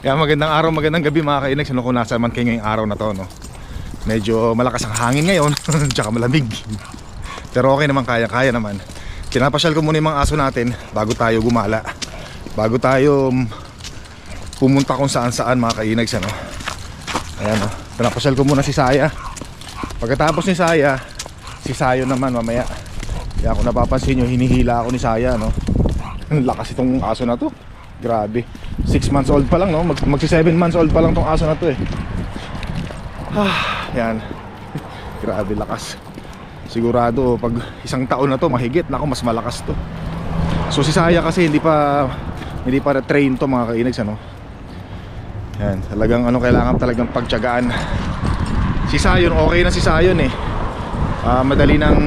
Kaya magandang araw, magandang gabi mga kainags. Ano kung nasa man kayo ngayong araw na to, no? Medyo malakas ang hangin ngayon. Tsaka malamig. Pero okay naman, kaya naman. Pinapasyal ko muna yung mga aso natin bago tayo gumala, bago tayo pumunta kung saan mga kainags, ano? Ayan, no? Pinapasyal ko muna si Saya. Pagkatapos ni Saya, si Sayo naman mamaya. Kaya kung napapansin nyo, hinihila ako ni Saya, no? Lakas itong aso na to. Grabe, 6 months old pa lang, no? Magsi 7 months old pa lang tong aso na to, eh. Yan. Grabe lakas. Sigurado pag isang taon na to, mahigit, nako, mas malakas to. So si Saya kasi hindi pa na-train to mga kainags, ano? Yan, talagang kailangan talagang pagtiyagaan. Si Sayon, okay na si Sayon, eh. Madali nang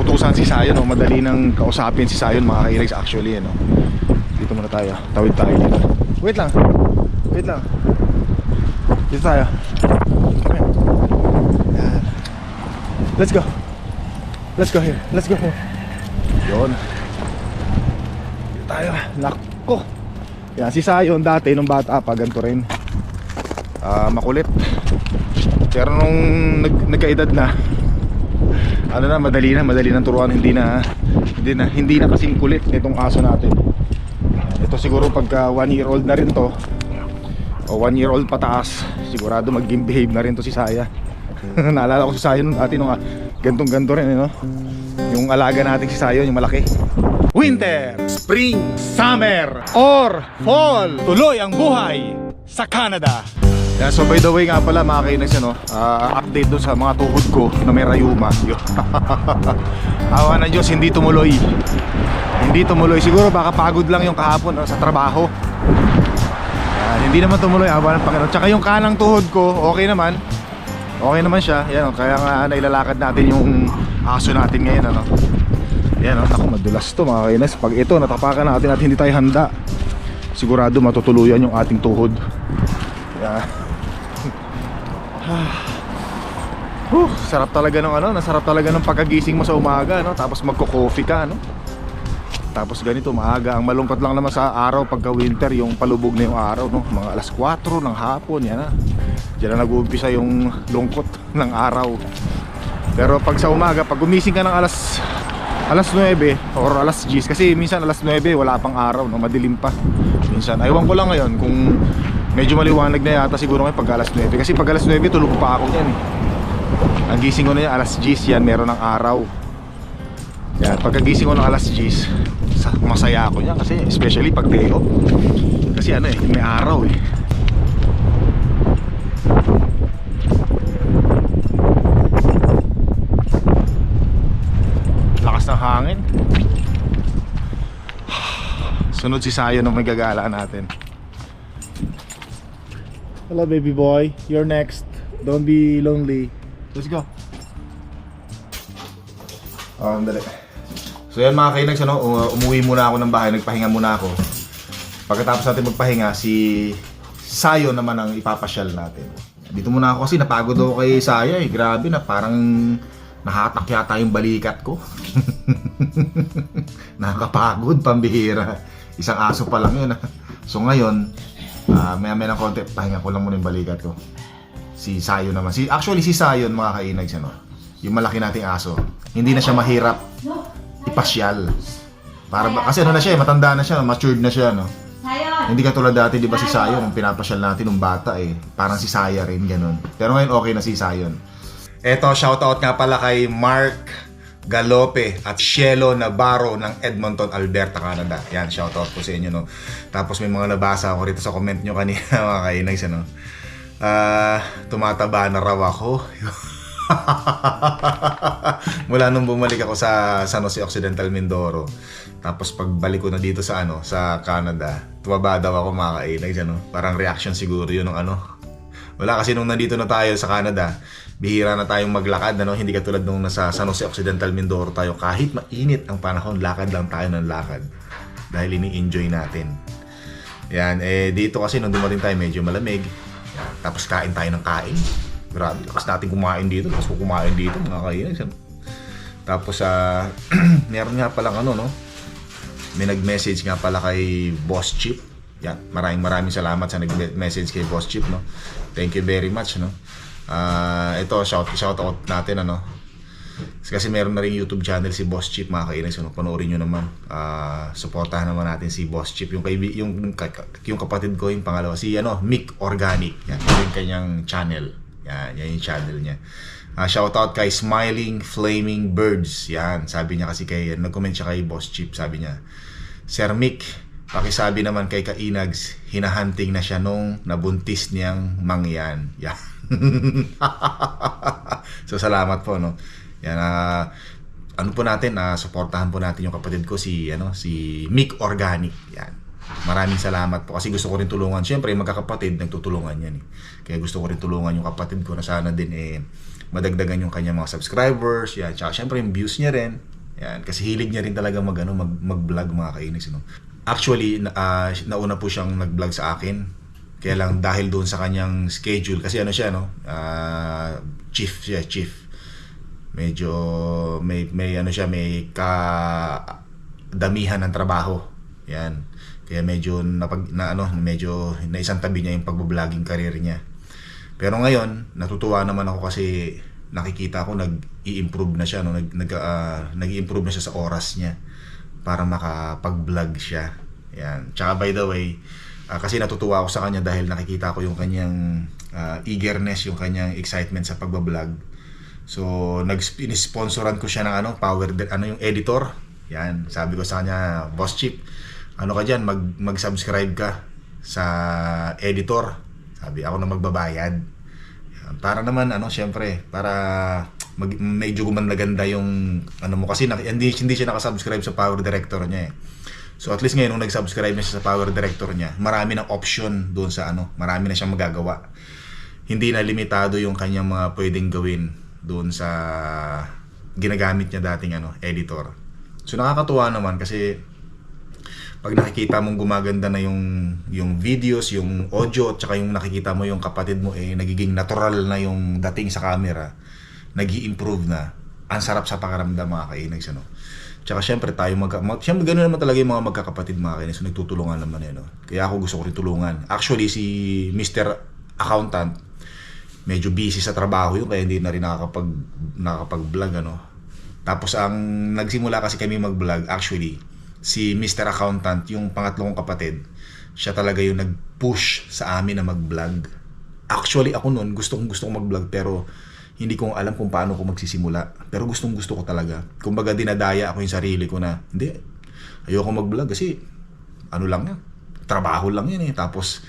utusan si Sayon, no? Madali nang kausapin si Sayon mga kainags actually, no? Dito muna tayo, tawid tayo dito. Wait lang. Dito tayo. Yan. Let's go here. Yun. Dito tayo. Nako. Yan, si Sayon dati nung bata pa ganito rin. Makulit. Pero nung nagkaedad na, madali nang turuan. Hindi na kasing kulit nitong aso natin. Ito siguro pagka 1 year old na rin to, o 1 year old pataas, sigurado mag-game behave na rin to si Saya. Naalala ko si Saya nung dati, nung gantong-ganto rin, no? Yung alaga natin si Saya, yung malaki. Winter, spring, summer, or fall, tuloy ang buhay sa Canada. Yeah, so by the way nga pala mga kainags, update doon sa mga tuhod ko na may rayuma. Awa na Diyos, hindi tumuloy. Siguro baka pagod lang yung kahapon sa trabaho. Hindi naman tumuloy, awa ng Panginoon. Tsaka yung kanang tuhod ko, okay naman siya. Yan, kaya nga nailalakad natin yung aso natin ngayon, ano. Yan, naku, madulas to mga kainas. Pag ito natapakan natin at hindi tayo handa, sigurado matutuluyan yung ating tuhod. Yan. Sarap talaga nasarap talaga ng pagkagising mo sa umaga, no? Tapos magko-coffee ka, no? Tapos ganito, maaga. Ang malungkot lang naman sa araw pagka winter, yung palubog na yung araw, no? Mga alas 4 ng hapon, yan na. Diyan na nag-uumpisa yung lungkot ng araw. Pero pag sa umaga, pag gumising ka ng alas 9 or alas 10, kasi minsan alas 9 wala pang araw, no? Madilim pa. Minsan, aywan ko lang ngayon kung medyo maliwanag na yata siguro ngayon pag alas 9. Kasi pag alas 9 tulog pa ako yan, eh. Ang gising ko na yan, alas 10 yan, meron ng araw. Yan, pagkagising ko ng alas 10, masaya ako niya kasi especially pag day off. Kasi may araw, eh. Lakas ng hangin. Sunod si Sayo na may gagala natin. Hello baby boy, you're next. Don't be lonely. Let's go. Dali. So yan mga kainags, umuwi muna ako ng bahay, nagpahinga muna ako. Pagkatapos natin magpahinga, si Sayo naman ang ipapasyal natin. Dito muna ako kasi napagod ako kay Saya, eh. Grabe na, parang nahatak yata yung balikat ko. Nakakapagod, pambihira. Isang aso pa lang yun. So ngayon, maya ng konti, pahinga ko lang muna yung balikat ko. Si Sayo naman. Actually si Sayo mga kainags, yung malaki nating aso, hindi na siya mahirap ipasyal. Kasi na siya, matanda na siya, matured na siya, no? Hindi katulad dati, di ba si Sayon, nung pinapasyal natin nung bata, eh. Parang si Saya rin, ganun. Pero ngayon okay na si Sayon. Eto, shoutout nga pala kay Mark Galope at Cielo Navarro ng Edmonton, Alberta, Canada. Yan, shoutout po sa inyo, no? Tapos may mga nabasa ako rito sa comment nyo kanina, mga kainags, tumataba na raw ako. Mula nung bumalik ako sa San Jose Occidental, Mindoro. Tapos pagbalik ko na dito sa sa Canada, tumaba daw ako mga kainags, Parang reaction siguro yun ng Wala, kasi nung nandito na tayo sa Canada, bihira na tayong maglakad, hindi katulad nung nasa San Jose Occidental, Mindoro tayo. Kahit mainit ang panahon, lakad lang tayo ng lakad. Dahil ini-enjoy natin. Yan, dito kasi nung dumating tayo medyo malamig. Tapos kain tayo ng kain. Grabe, lakas natin kumain dito. Tapos kumain dito, mga kainags. Tapos meron nga palang may nag-message nga pala kay Boss Chip Yan, maraming salamat sa nag-message kay Boss Chip, no. Thank you very much, no. Ito shout out natin, ano. Kasi meron na rin YouTube channel si Boss Chip, mga kainis, no. Panoorin niyo naman. Suportahan naman natin si Boss Chip, yung kapatid ko, yung pangalawa, si Mick Organic. Yan, yung kanyang channel. Yan yung channel niya. Shout out kay Smiling Flaming Birds. Yan, sabi niya kasi nag-comment siya kay Boss Chip, sabi niya, Sir Mick, pakisabi naman kay Kainags, hinahunting na siya nung nabuntis niyang mangyan. Yan. So salamat po, no. Yan, ano po natin, suportahan po natin yung kapatid ko, si Mick Organic. Yan. Maraming salamat po kasi gusto ko rin tulungan. Siyempre, magkakapatid, nagtutulungan yan, eh. Kaya gusto ko rin tulungan yung kapatid ko na sana din madagdagan yung kanyang mga subscribers. Yan. Tsaka siyempre yung views niya rin. Yan. Kasi hilig niya rin talaga mag-vlog, mga kainis, no. Actually, nauna po siyang nag-vlog sa akin. Kaya lang dahil doon sa kanyang schedule, kasi siya, no, chief. Medyo may kadamihan ng trabaho. Yan. Kaya medyo medyo naisang tabi niya yung pagbo-vlogging career niya. Pero ngayon, natutuwa naman ako kasi nakikita ko nag-i-improve na siya, no, nag-i-improve na siya sa oras niya para makapag-vlog siya. Yan. Tsaka by the way, kasi natutuwa ako sa kanya dahil nakikita ko yung kanyang eagerness, yung kanyang excitement sa pagbablog. So, nag-sponsoran ko siya ng yung editor. Yan, sabi ko sa kanya, Boss Chip, ka dyan, mag-subscribe ka sa editor. Sabi, ako na magbabayad. Yan, para naman, syempre, para medyo gumanda yung mo, kasi hindi siya nakasubscribe sa Power Director niya, eh. So at least ngayon nung nag-subscribe na siya sa Power Director niya, marami ng option doon sa marami na siyang magagawa. Hindi na limitado yung kanyang mga pwedeng gawin doon sa ginagamit niya dating editor. So nakakatuwa naman kasi pag nakikita mong gumaganda na yung videos, yung audio, at saka yung nakikita mo yung kapatid mo nagiging natural na yung dating sa camera, nag-i-improve na. Ang sarap sa pakiramdam, mga kainags, Tsaka syempre tayo siyempre ganoon naman talaga yung mga magkakapatid, mga kainis, so nagtutulungan naman Kaya ako gusto ko rin tulungan. Actually si Mr. Accountant medyo busy sa trabaho yun, kaya hindi na rin nakakapag-vlog, Tapos ang nagsimula kasi kami mag-vlog, actually si Mr. Accountant, yung pangatlong kapatid, siya talaga yung nag-push sa amin na mag-vlog. Actually ako noon gusto kong mag-vlog, pero hindi ko alam kung paano ko magsisimula. Pero gusto ko talaga. Kumbaga dinadaya ako yung sarili ko na, hindi, ayoko mag-vlog kasi lang yan, trabaho lang yan, Tapos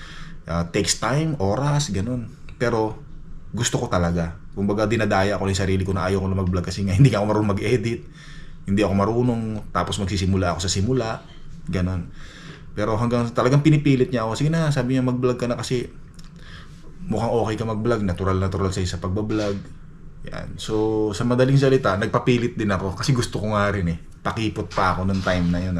takes time, oras, ganun. Pero gusto ko talaga. Kumbaga dinadaya ako yung sarili ko na ayoko na mag-vlog kasi nga hindi ako marunong mag-edit. Hindi ako marunong, tapos magsisimula ako sa simula, ganun. Pero hanggang talagang pinipilit niya ako, sige na, sabi niya mag-vlog ka na kasi mukhang okay ka mag-vlog, natural sa'yo sa pagbablog. Yan. So, sa madaling salita, nagpapilit din ako kasi gusto ko nga rin Pakipot pa ako nung time na yun,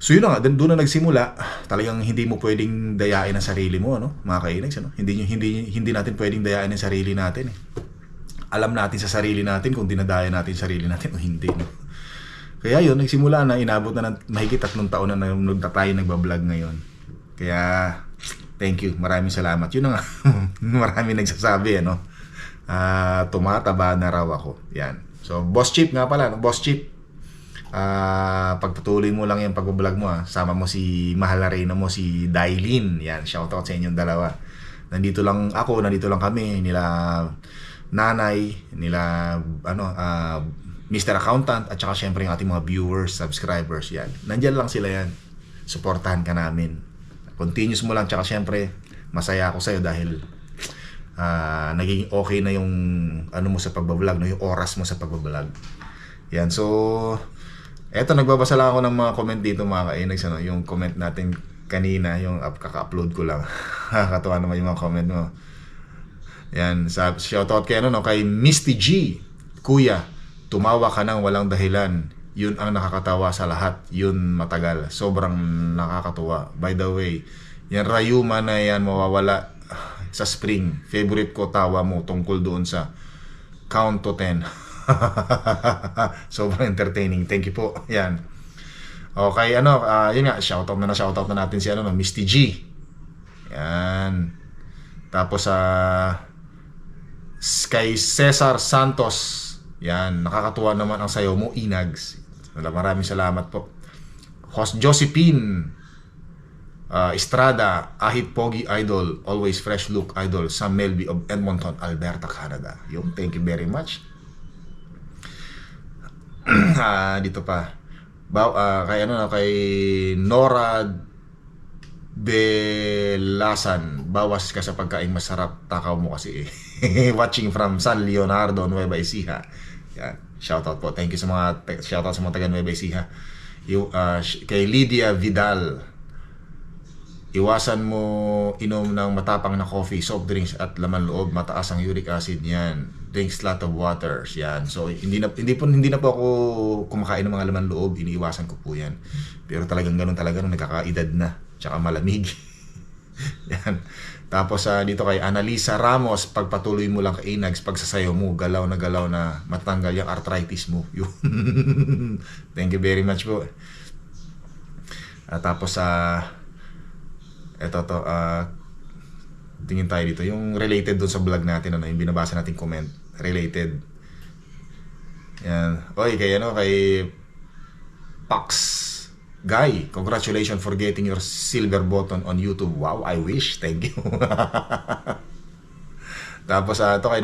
So yun na nga, doon na nagsimula. Talagang hindi mo pwedeng dayain ang sarili mo, mga kainags, Hindi natin pwedeng dayain ang sarili natin, Alam natin sa sarili natin kung dinadaya natin sarili natin o hindi, Kaya yun, nagsimula na, inabot na ng mahigit 3 taon na tayo nagbablog ngayon. Kaya, thank you, maraming salamat. Yun na nga, maraming nagsasabi, tumataba na raw ako. Yan. So, Boss Chip nga pala, Boss Chip, pagpatuloy mo lang yung pag-vlog mo, sama mo si mahal na reyna mo, si Dailin. Yan, shoutout sa inyong dalawa. Nandito lang kami, nila nanay, nila Mr. Accountant, at saka syempre yung ating mga viewers, subscribers. Yan, nandyan lang sila yan. Suportahan ka namin. Continuous mo lang, tsaka syempre masaya ako sa'yo dahil naging okay na yung mo sa pagbablog, yung oras mo sa pagbablog. Yan, so eto, nagbabasa lang ako ng mga comment dito, mga kainags, yung comment natin kanina, yung kaka-upload ko lang. Nakakatuwa naman yung mga comment mo. Yan, shoutout kay kay Misty G. Kuya, tumawa ka nang walang dahilan. Yun ang nakakatawa sa lahat. Yun matagal. Sobrang nakakatuwa. By the way, yan rayuma na yan mawawala sa spring. Favorite ko tawa mo tungkol doon sa count to 10. Sobrang entertaining. Thank you po. Yan. Okay, yun nga, shoutout na natin si Misty G. Yan. Tapos kay Cesar Santos. Yan, nakakatuwa naman ang sayo mo, Inags. Maraming salamat po. Host Josephine Estrada, Ahit Pogi Idol, Always Fresh Look Idol, Sam Melby of Edmonton, Alberta, Canada. Yung, thank you very much. Dito pa. Kay Nora Belasan, bawas ka sa pagkain masarap, takaw mo kasi eh. Watching from San Leonardo, Nueva Ecija. Yan. Shoutout po. Thank you sa mga shoutout sa mga taga Nueva Ecija. Kay Lydia Vidal, iwasan mo inom ng matapang na coffee, soft drinks at laman loob, mataas ang uric acid yan. Drinks lot of waters. Yan. So hindi na po ako kumakain ng mga laman loob, iniiwasan ko po yan. Pero talagang ganun talaga nung nagkakaedad na, tsaka malamig. Yan. Tapos dito kay Annalisa Ramos, pagpatuloy mo lang kay Inags, pagsasayaw mo, galaw na matanggal yung arthritis mo. Thank you very much po. Tapos tingin tayo dito, yung related doon sa vlog natin, yung binabasa natin comment, related. Yan. Oy, kay Pax Guy, congratulations for getting your silver button on YouTube. Wow, I wish. Thank you. Tapos ito kay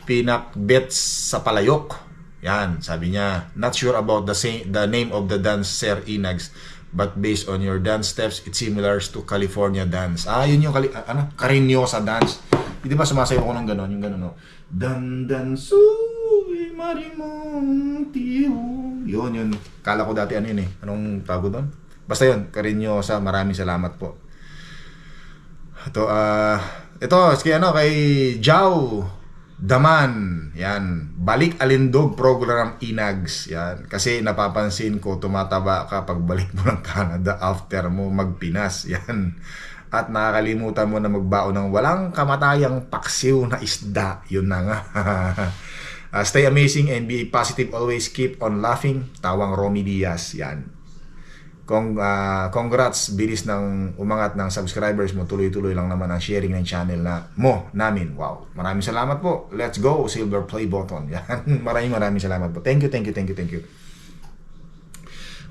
Pinak Bets sa Palayok. Yan, sabi niya, not sure about the name of the dance, Sir Inags, but based on your dance steps, it's similar to California dance. Yun yung Cariñosa dance. Hindi ba sumasayaw ko ng gano'n? Yung gano'n, no? Dan suy marimong tiyo. Yun. Kala ko dati yun eh. Anong tawag doon? Basta yun, Cariñosa. Maraming salamat po. Ito, kay Jao Daman. Yan. Balik Alindog program, Inags. Yan. Kasi napapansin ko, tumataba ka pag balik mo ng Canada after mo magpinas. Yan. At nakakalimutan mo na magbaon ng walang kamatayang paksiw na isda. Yun na nga. Stay amazing and be positive. Always keep on laughing. Tawang Romy Diaz. Yan. Congrats. Bilis ng umangat ng subscribers mo. Tuloy-tuloy lang naman ang sharing ng channel namin. Wow. Maraming salamat po. Let's go. Silver play button. Yan. Maraming salamat po. Thank you.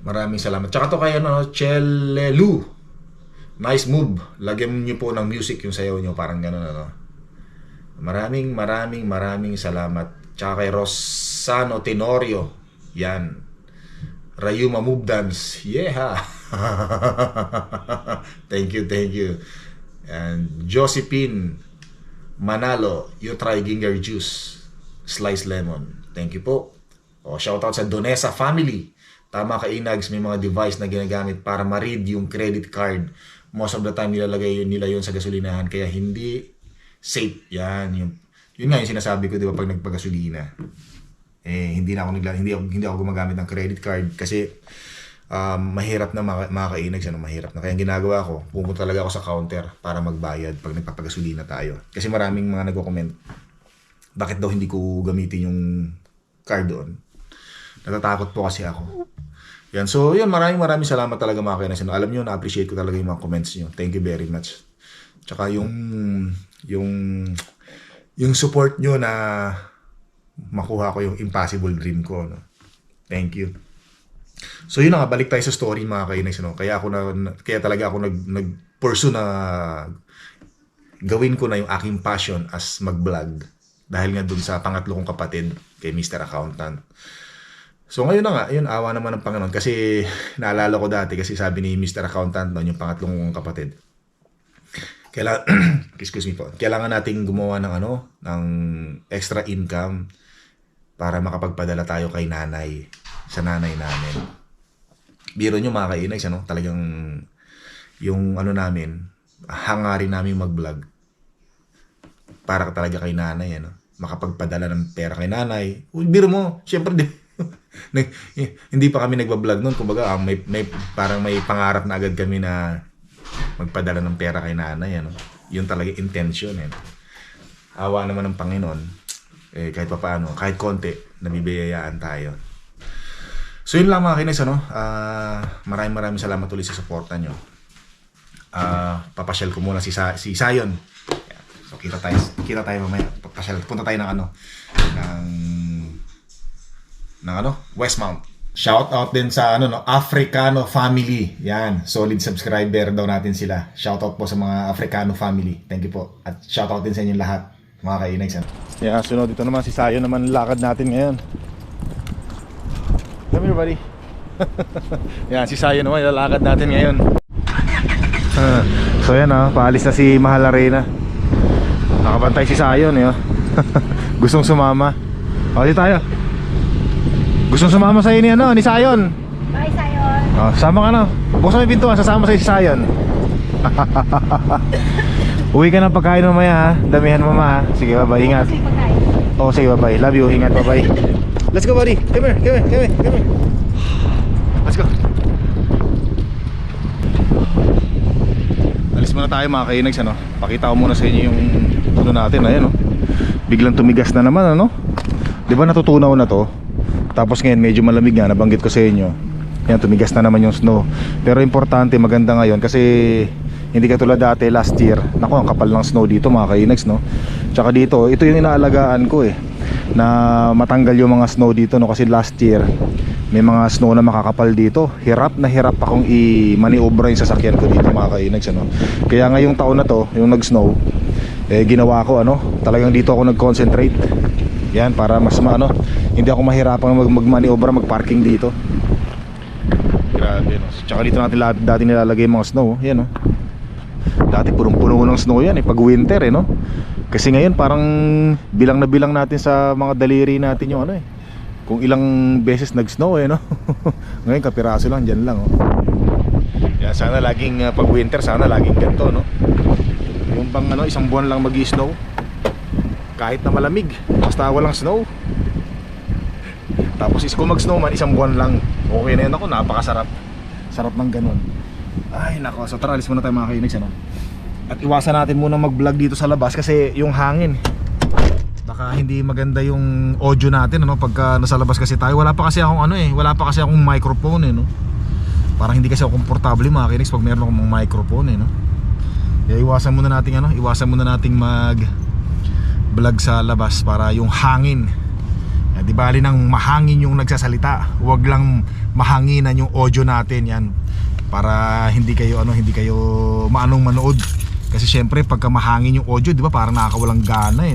Maraming salamat. Tsaka to kay Chelelu. Nice move. Lagyan niyo po ng music yung sayaw niyo, parang gano'n Maraming salamat. Tsaka kay Rosano Tenorio. Yan. Rayuma Move Dance. Yeah. Thank you. And Josephine Manalo, you try ginger juice, sliced lemon. Thank you po. Shoutout sa Donesa family. Tama ka, Inags, may mga device na ginagamit para ma-read yung credit card. Most of the time nilalagay nila yun sa gasolinahan, kaya hindi safe. Yan, yun nga yung sinasabi ko, di ba, pag nagpagasolina. Hindi ako gumagamit ng credit card kasi mahirap na mga ka-Inags, mahirap na. Kaya ginagawa ko, pumunta talaga ako sa counter para magbayad pag nagpapagasolina tayo. Kasi maraming mga nagko-comment, bakit daw hindi ko gamitin yung card doon? Natatakot po kasi ako. Yan, so yun, maraming salamat talaga mga ka-Inags. Alam nyo, na-appreciate ko talaga yung mga comments nyo. Thank you very much. Tsaka yung support nyo na makuha ko yung impossible dream ko. Thank you. So yun na nga, balik tayo sa story mga ka-Inags. Kaya talaga ako nag-pursue na gawin ko na yung aking passion as mag-vlog. Dahil nga dun sa pangatlo kong kapatid, kay Mr. Accountant. So ngayon na nga, yun, awa naman ng Panginoon. Kasi naalala ko dati, kasi sabi ni Mr. Accountant noon, yung pangatlong kong kapatid, kailangan nating gumawa ng extra income para makapagpadala tayo kay nanay, sa nanay namin. Biro nyo mga ka-Inags, talagang yung namin, hangarin namin mag-vlog para talaga kay nanay, makapagpadala ng pera kay nanay. Biro mo, syempre hindi pa kami nagba-vlog noon, kumbaga parang may pangarap na agad kami na magpadala ng pera kay nanay, yun talaga intention. Awa naman ng Panginoon, kahit papaano, kahit konti, nabibiyayaan tayo. So yun lang mga kinis, ano? Maraming salamat ulit sa suporta nyo. Papasyal ko muna si Sayon. Yan. So kita tayo mamaya. Punta tayo ng Westmount. Shout out din sa Africano family. Yan, solid subscriber daw natin sila. Shout out po sa mga Africano family. Thank you po. At shout out din sa inyo lahat, mga kainags. Yeah, sunod dito naman si Sayo naman lakad natin ngayon. Come here, buddy. Yan, si Sayo naman lalakad natin ngayon. So yan paalis na si Mahal Arena. Nakabantay si Sayon Gustong sumama. Okay tayo. Gustong sumama sa'yo ni Sayon. Bye, Sayon. Sama ka na. Buksan mo yung pintuan, sasama sa'yo si Sayon. Uwi ka ng pagkain mamaya Damihan mo ma Sige, bye-bye, ingat. Sige, bye-bye, love you, ingat, bye-bye. Let's go, buddy, come here. Let's go. Alis muna tayo mga kainags, pakita ko muna sa inyo yung natin, ayan biglang tumigas na naman, diba natutunaw na to, tapos ngayon medyo malamig nga, nabanggit ko sa inyo, yan, tumigas na naman yung snow. Pero importante, maganda ngayon kasi hindi katulad dati last year, naku, ang kapal ng snow dito mga kainags, tsaka dito, ito yung inaalagaan ko na matanggal yung mga snow dito, kasi last year may mga snow na makakapal dito. Hirap na hirap akong i-maniobra yung sasakyan ko dito mga kainags, Kaya ngayong taon na to, yung nag-snow, ginawa ko talagang dito ako nag-concentrate. Yan, para mas hindi ako mahirapang mag-maniobra, mag-parking dito. Grabe, Tsaka dito natin dati nilalagay yung mga snow, yan Dati punong-puno ng snow yan pag winter Kasi ngayon parang bilang na bilang natin sa mga daliri natin yung kung ilang beses nag-snow Ngayon kapiraso lang, dyan lang Yan, sana laging pag winter, sana laging ganito Yung bang isang buwan lang mag-snow, kahit na malamig, basta walang snow. Tapos kung mag-snow man, isang buwan lang, okay na yun napakasarap. Sarap ng ganun. Ay nako, so tara, alis muna tayo mga kainags At iwasan natin muna mag-vlog dito sa labas kasi yung hangin, baka hindi maganda yung audio natin pagka nasa labas kasi tayo. Wala pa kasi akong microphone Parang hindi kasi ako komportable mga kainags pag meron akong microphone Kaya iwasan muna nating mag-vlog sa labas para yung hangin, di bali nang mahangin yung nagsasalita, huwag lang mahanginan yung audio natin yan, para hindi kayo maanong manood. Kasi syempre pagka mahangin yung audio, di ba parang nakakawalang gana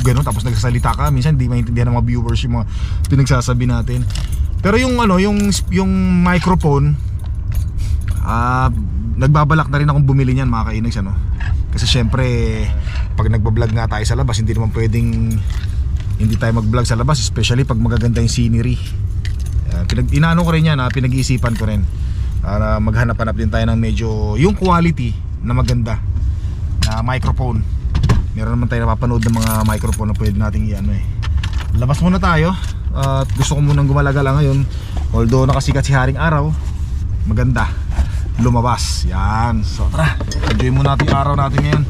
Ganun, tapos nagsasalita ka, minsan hindi maintindihan ng mga viewers yung mga pinagsasabi natin. Pero yung microphone, nagbabalak na rin akong bumili niyan mga kainags Kasi syempre pag nagbablog nga tayo sa labas, hindi naman pwedeng hindi tayo mag-vlog sa labas, especially pag magaganda yung scenery. Inaano ko rin yan, pinag-iisipan ko rin na maghanap-hanap din tayo ng medyo yung quality na maganda na microphone. Meron naman tayo napapanood ng mga microphone na pwede nating labas muna tayo. At gusto ko munang gumalaga ngayon, although nakasikat si Haring Araw, maganda lumabas. Yan, so tara, enjoy muna natin yung araw natin ngayon.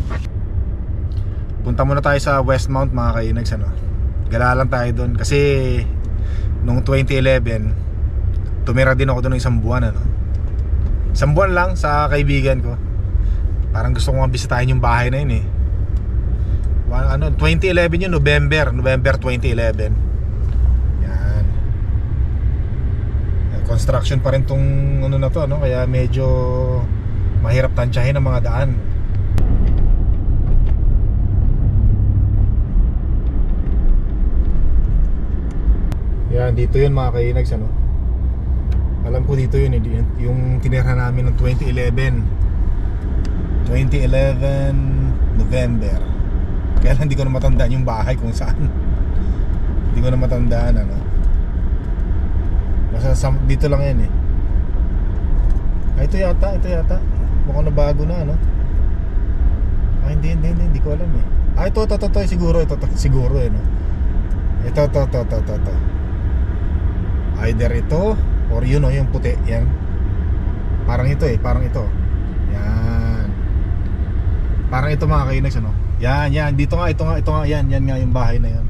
Punta muna tayo sa Westmount mga kainags Gala lang tayo doon kasi nung 2011 tumira din ako doon ng isang buwan Isang buwan lang sa kaibigan ko. Parang gusto ko mabisitahin yung bahay na yun 2011 yun, November 2011. Yan. Construction pa rin tong na to kaya medyo mahirap tansyahin ang mga daan. Yan, dito yun mga kainags Alam ko dito yun yung tinirhan namin ng 2011 November. Kaya lang hindi ko na matandaan yung bahay kung saan. Hindi ko na matandaan Basta dito lang yan ito yata mukhang nabago na hindi ko alam ito siguro ito either ito or yun yung puti yan, parang ito yan, parang ito mga kainags yan ito nga yan nga yung bahay na yan.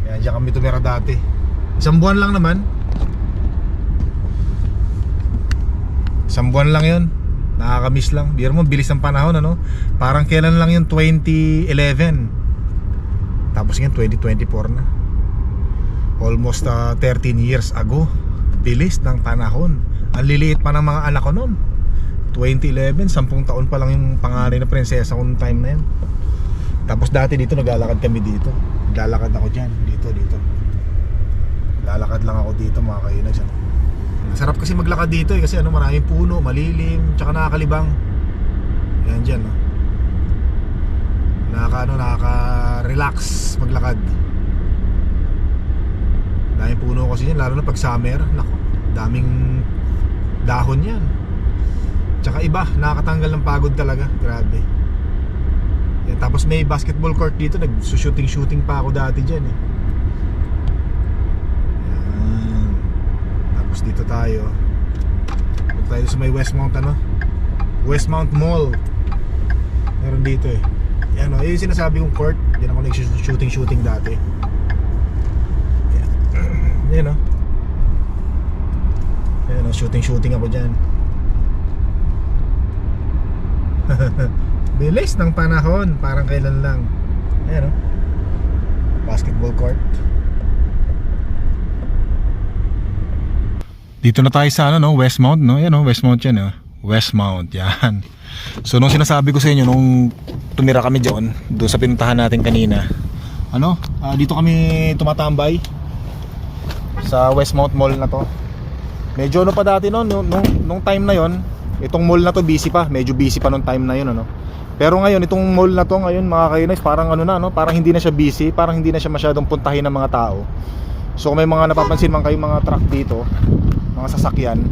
Yan, diyan kami tumira dati Isang buwan lang naman. Isang buwan lang yun. Nakakamiss lang. Biro mo, bilis ng panahon, ano? Parang kailan lang yun, 2011. Tapos ngayon 2024 na. Almost 13 years ago. Bilis ng panahon. Ang liliit pa ng mga anak ko noon. 2011, 10 taon pa lang yung panganay na prinsesa ko noong time na yun. Tapos dati dito naglalakad kami dito. Naglalakad ako dyan. Dito. Lalakad lang ako dito mga kainags. Sarap kasi maglakad dito kasi maraming puno, malilim, tsaka nakakalibang. Yan dyan, no? Nakaka-relax maglakad. Daming puno kasi yan, lalo na pag summer. Naku, daming dahon yan. Tsaka iba, nakakatanggal ng pagod talaga. Grabe. Yan, tapos may basketball court dito. Nag-shooting pa ako dati dyan eh. Yan. Tapos dito tayo. Punta tayo sa may Westmount, Westmount Mall. Meron dito eh. Yan o, yung sinasabi kong court. Yan ako nag-shooting dati. Yan o. Yan o, shooting ako dyan. Bilis ng panahon. Parang kailan lang. Ayan o, basketball court. Dito na tayo sa Westmount, no? Yan Westmount yan, Westmount, yan. So nung sinasabi ko sa inyo nung tumira kami doon sa pinuntahan natin kanina, dito kami tumatambay sa Westmount Mall na to. Medyo pa dati nung time na yon, itong mall na to busy pa, medyo busy pa nung time na yon, Pero ngayon itong mall na to ngayon mga kainis, parang parang hindi na siya busy, parang hindi na siya masyadong puntahin ng mga tao. So kung may mga napapansin man kayong mga truck dito, mga sasakyan,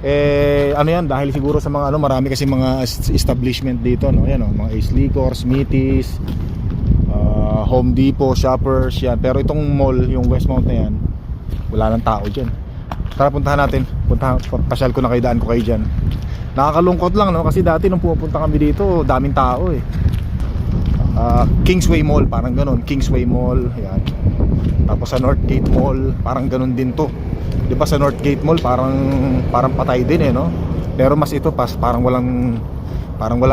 yan dahil siguro sa mga marami kasi mga establishment dito, Yan mga Ace Liquor, Smithies, Home Depot, Shoppers, yan. Pero itong mall, yung Westmount na yan, wala nang tao diyan. Tara puntahan natin. Pasyal ko na kayo, daan ko kayo diyan. Nakakalungkot lang kasi dati nung pupunta kami dito, daming tao eh. Kingsway Mall, parang ganoon, Kingsway Mall, yan. Tapos sa Northgate Mall, parang ganoon din to. 'Di ba sa Northgate Mall parang patay din eh, Pero mas ito parang wala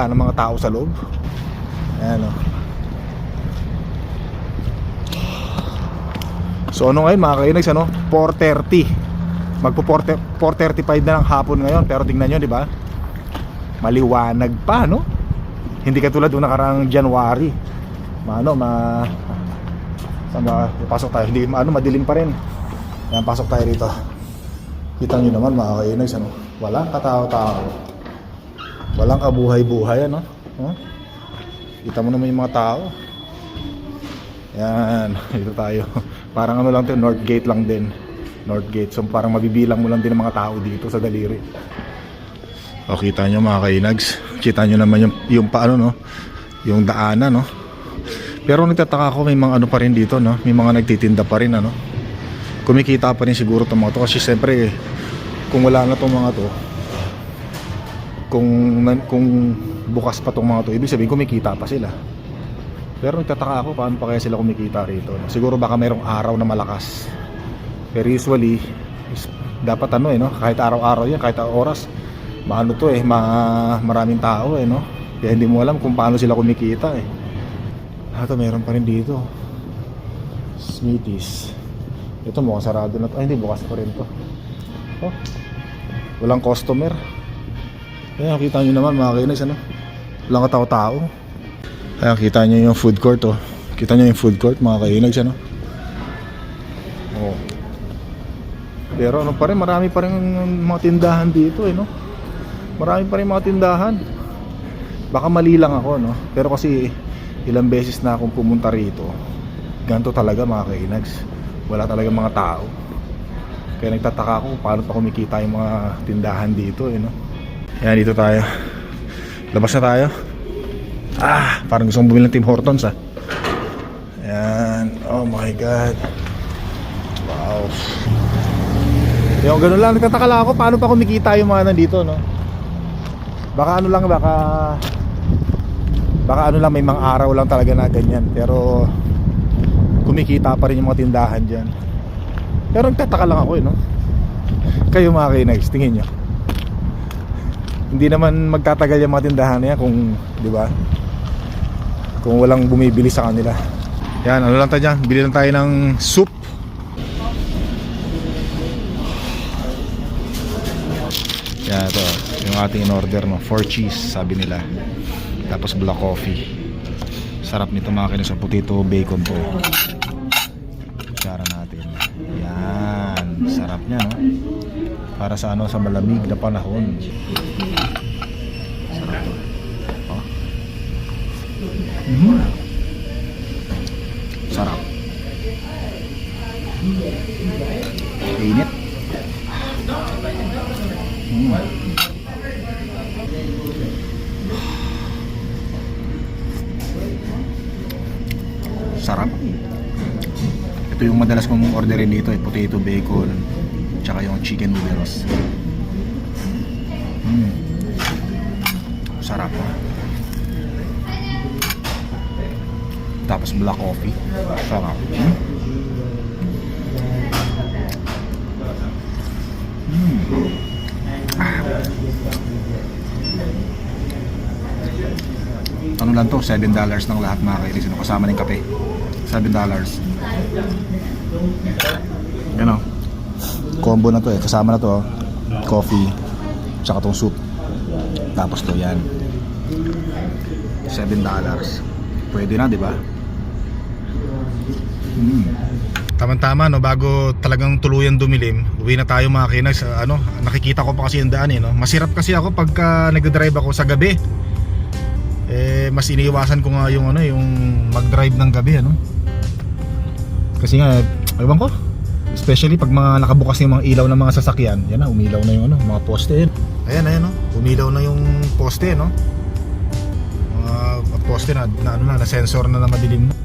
ng mga tao sa loob. Ayan So ngayon mga kainags, 4:30. Magpo 4:35 na ng hapon ngayon, pero tingnan niyo, 'di ba? Maliwanag pa, Hindi katulad nung nakarang January. Pasok tayo, hindi madilim pa rin. Yan, pasok tayo rito. Kita nyo naman mga kainags, walang katao-tao, walang kabuhay-buhay, Kita mo naman yung mga tao. Yan, dito tayo. Parang lang to, Northgate lang din. Northgate, so parang mabibilang mo lang din ang mga tao dito sa daliri. O, kita nyo mga kainags, kita nyo naman yung paano, yung daanan, Pero nagtataka ako, may mga pa rin dito, May mga nagtitinda pa rin, Kumikita pa rin siguro itong mga to. Kasi siyempre kung wala na itong mga to, kung bukas pa itong mga to, ibig sabihin kumikita pa sila. Pero nagtataka ako paano pa kaya sila kumikita rito, Siguro baka mayroong araw na malakas. Pero usually dapat kahit araw-araw yan, kahit oras, maraming tao Kaya hindi mo alam kung paano sila kumikita Ito meron pa rin dito, Smithies. Ito mukhang sarado na to. Ay, hindi, bukas pa rin to. Walang customer. Ayan, kita nyo naman mga kainis, walang katao-tao. Ayan, kita nyo yung food court, Kita nyo yung food court mga kainis, Pero pa rin, marami pa rin mga tindahan dito, Marami pa rin mga tindahan. Baka mali lang ako, Pero kasi ilang beses na akong pumunta rito, ganito talaga mga kainags. Wala talaga mga tao. Kaya nagtataka ako paano pa kumikita yung mga tindahan dito, Ayan, dito tayo. Labas na tayo. Parang gusto kong bumili ng Tim Hortons, Ayan, oh my god. Wow. Yung ganun lang, nagtataka lang ako paano pa kumikita yung mga nandito, Baka may mga araw lang talaga na ganyan. Pero kumikita pa rin yung mga tindahan dyan. Pero nagtataka lang ako no. Kayo mga K-Nights, tingin nyo, hindi naman magtatagal yung mga tindahan niya kung, di ba, kung walang bumibili sa kanila. Yan, ano lang tayo dyan, bili lang tayo ng soup. Yan, ito yung ating in-order, no? 4 cheese, sabi nila. Tapos black coffee. Sarap nito mga K-Nights, potato bacon to. Kutsara natin. Yan, sarap niya, no? Para sa ano, sa malamig na panahon. Sarap to. Oh. Sarap. Init. Sarap. Ito yung madalas kong orderin dito, potato bacon tsaka yung chicken noodles. Sarap. Tapos black coffee. Sarap. Ano lang to, $7 ng lahat mga K-Nights, kasama ng kape. $7. Yan o, combo na to eh, kasama na to, coffee tsaka tong soup. Tapos to yan, $7. Pwede na, di ba? Tama-tama no, bago talagang tuluyan dumilim, uwi na tayo mga K-Nights. Ano, nakikita ko pa kasi yung daan eh, no? Masirap kasi ako pagka nagdadrive ako sa gabi. Mas iniiwasan ko nga yung ano, yung mag-drive ng gabi, ano? Kasi nga, ewan ko, especially pag mga nakabukas yung mga ilaw ng mga sasakyan. Yan na, umilaw na yung ano, mga poste. Ayan no, umilaw na yung poste, no? Mga poste na ano na sensor na madilim na.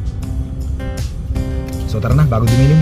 So tara na, bago dumilim.